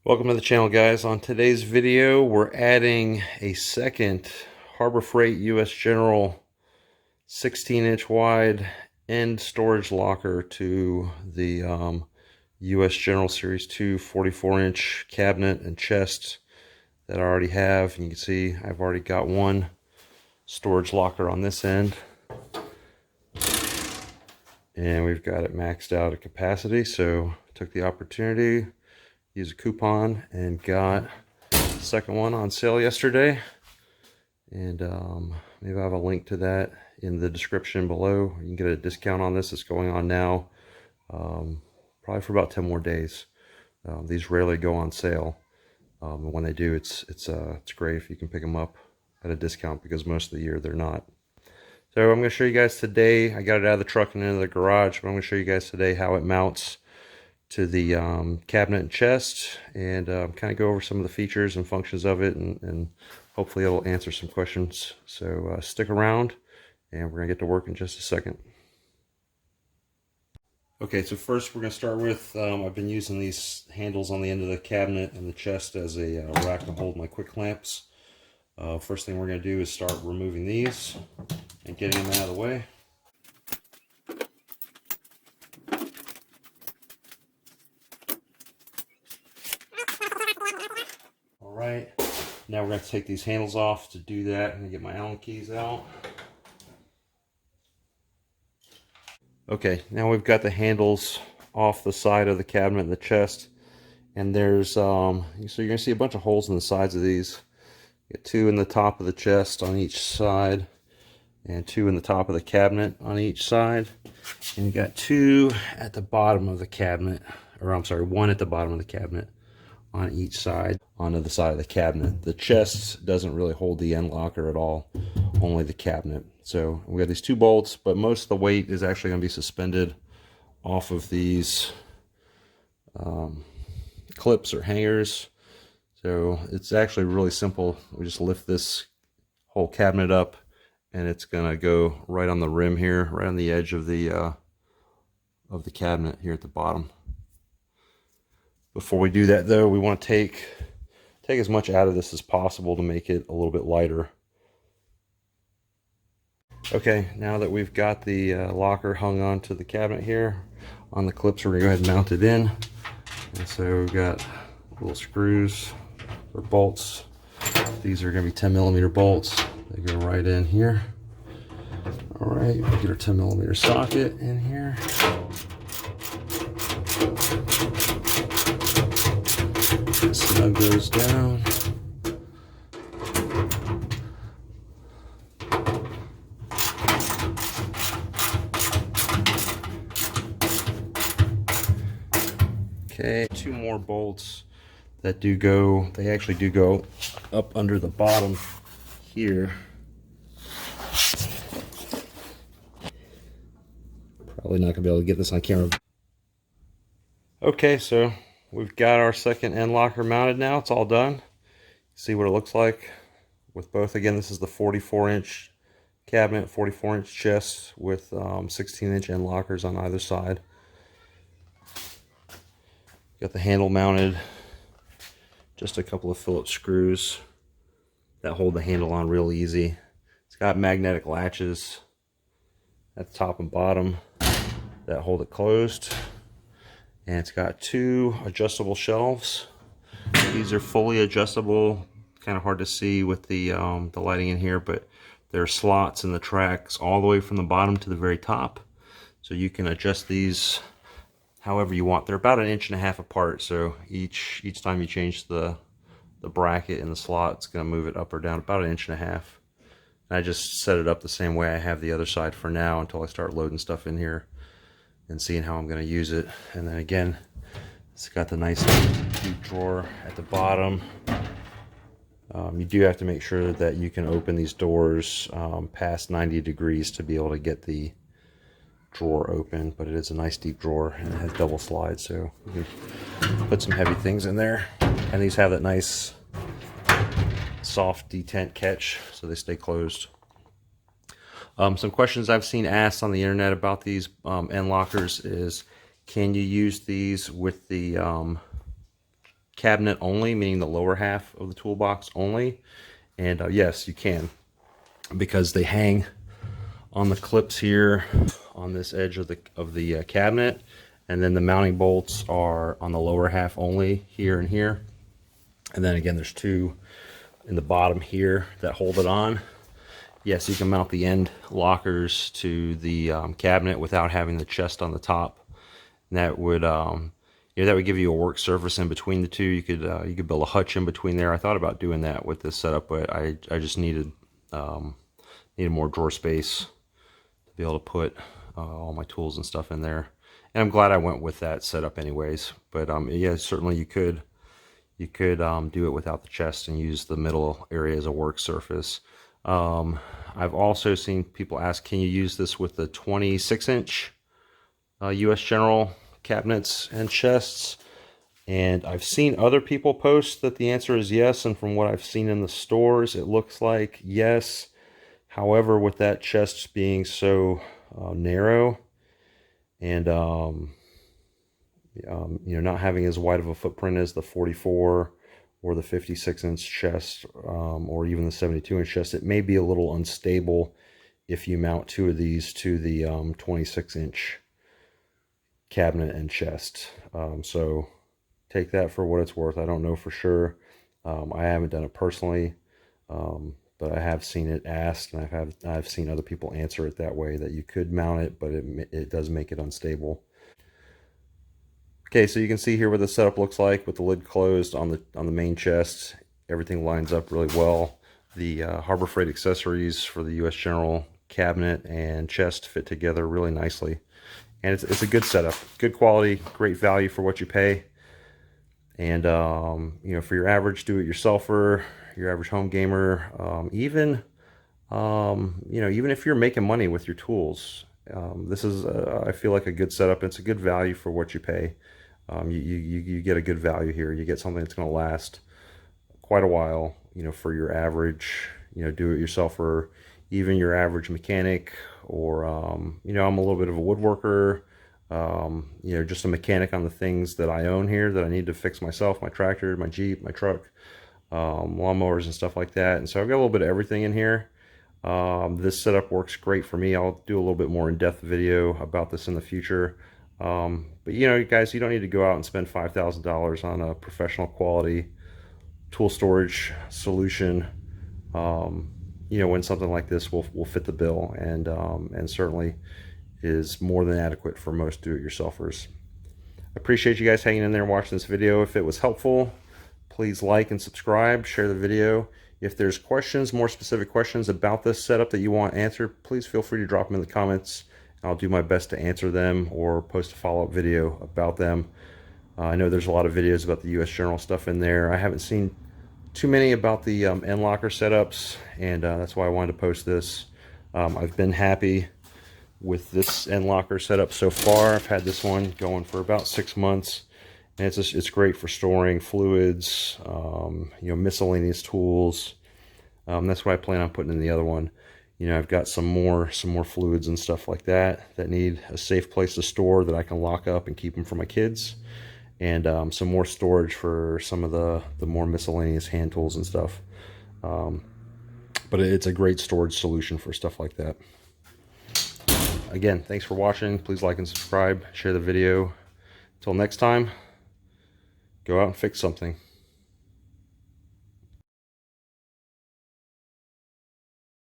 Welcome to the channel, guys. On today's video, we're adding a second Harbor Freight U.S. General 16-inch wide end storage locker to the U.S. General Series 2 44-inch cabinet and chest that I already have. And you can see I've already got one storage locker on this end. And we've got it maxed out at capacity, so I took the opportunity, used a coupon, and got the second one on sale yesterday. And maybe I have a link to that in the description below. You can get a discount on this. It's going on now, probably for about 10 more days. These rarely go on sale. And when they do, it's great if you can pick them up at a discount, because most of the year they're not. So I'm going to show you guys today. I got it out of the truck and into the garage, but I'm going to show you guys today how it mounts to the cabinet and chest, and kind of go over some of the features and functions of it, and hopefully it'll answer some questions. So stick around, and we're going to get to work in just a second. Okay, so first we're going to start with, I've been using these handles on the end of the cabinet and the chest as a rack to hold my quick clamps. First thing we're going to do is start removing these and getting them out of the way. Alright, now we're going to take these handles off. To do that, I'm going to get my Allen keys out. Okay, now we've got the handles off the side of the cabinet and the chest, and there's so you're going to see a bunch of holes in the sides of these. Get two in the top of the chest on each side, and two in the top of the cabinet on each side, and you got two at the bottom of the cabinet, or I'm sorry, one at the bottom of the cabinet on each side onto the side of the cabinet. The chest doesn't really hold the end locker at all, only the cabinet. So we got these two bolts, but most of the weight is actually going to be suspended off of these clips or hangers. So it's actually really simple. We just lift this whole cabinet up, and it's going to go right on the rim here, right on the edge of the cabinet here at the bottom. Before we do that, though, we want to take as much out of this as possible to make it a little bit lighter. Okay, now that we've got the locker hung onto the cabinet here on the clips, we're going to go ahead and mount it in. And so we've got little screws or bolts. These are going to be 10mm bolts. They go right in here. All right, we'll get our 10mm socket in here. Snug those down. Okay, two more bolts that do go, they actually do go up under the bottom here. Probably not gonna be able to get this on camera. Okay, so we've got our second end locker mounted now. It's all done. See what it looks like with both. Again, this is the 44-inch cabinet, 44-inch chest with 16-inch end lockers on either side. Got the handle mounted, just a couple of Phillips screws that hold the handle on real easy. It's got magnetic latches at the top and bottom that hold it closed, and it's got two adjustable shelves. These are fully adjustable. Kind of hard to see with the lighting in here, but there are slots in the tracks all the way from the bottom to the very top, so you can adjust these however you want. They're about 1.5 inches apart, so each time you change the bracket in the slot, it's going to move it up or down about 1.5 inches. And I just set it up the same way I have the other side for now until I start loading stuff in here and seeing how I'm going to use it. And then again, it's got the nice deep drawer at the bottom. You do have to make sure that you can open these doors past 90 degrees to be able to get the drawer open, but it is a nice deep drawer, and it has double slides, so you can put some heavy things in there. And these have that nice soft detent catch, so they stay closed. Some questions I've seen asked on the internet about these end lockers is, can you use these with the cabinet only, meaning the lower half of the toolbox only. And yes, you can, because they hang on the clips here on this edge of the cabinet, and then the mounting bolts are on the lower half only, here and here. And then again, there's two in the bottom here that hold it on. Yes, you can mount the end lockers to the cabinet without having the chest on the top. And that would that would give you a work surface in between the two. You could build a hutch in between there. I thought about doing that with this setup, but I just needed more drawer space to be able to put all my tools and stuff in there. And I'm glad I went with that setup anyways. But yeah, certainly you could do it without the chest and use the middle area as a work surface. I've also seen people ask, can you use this with the 26-inch US General cabinets and chests? And I've seen other people post that the answer is yes, and from what I've seen in the stores, it looks like yes. However, with that chest being so narrow, and not having as wide of a footprint as the 44 or the 56-inch chest, or even the 72-inch chest, it may be a little unstable if you mount two of these to the 26-inch cabinet and chest. So take that for what it's worth. I don't know for sure. I haven't done it personally, but I have seen it asked, and I've seen other people answer it that way, that you could mount it, but it does make it unstable. Okay, so you can see here what the setup looks like with the lid closed on the main chest. Everything lines up really well. The Harbor Freight accessories for the US General cabinet and chest fit together really nicely. And it's a good setup, good quality, great value for what you pay. And for your average do-it-yourselfer, your average home gamer, even if you're making money with your tools, this is I feel like a good setup. It's a good value for what you pay. You get a good value here. You get something that's going to last quite a while, for your average, do-it-yourselfer, even your average mechanic, or, I'm a little bit of a woodworker, just a mechanic on the things that I own here that I need to fix myself, my tractor, my Jeep, my truck, lawnmowers and stuff like that. And so I've got a little bit of everything in here. This setup works great for me. I'll do a little bit more in-depth video about this in the future. But guys, you don't need to go out and spend $5,000 on a professional quality tool storage solution, when something like this will fit the bill, and certainly is more than adequate for most do-it-yourselfers. I appreciate you guys hanging in there and watching this video. If it was helpful, please like and subscribe, share the video. If there's questions, more specific questions about this setup that you want answered, please feel free to drop them in the comments. I'll do my best to answer them or post a follow-up video about them. I know there's a lot of videos about the US General stuff in there. I haven't seen too many about the end locker setups, and that's why I wanted to post this. I've been happy with this end locker setup so far. I've had this one going for about 6 months, and it's great for storing fluids, miscellaneous tools. That's what I plan on putting in the other one. I've got some more fluids and stuff like that need a safe place to store that I can lock up and keep them for my kids, and some more storage for some of the more miscellaneous hand tools and stuff. But it's a great storage solution for stuff like that. Again, thanks for watching. Please like and subscribe, share the video. Until next time, go out and fix something.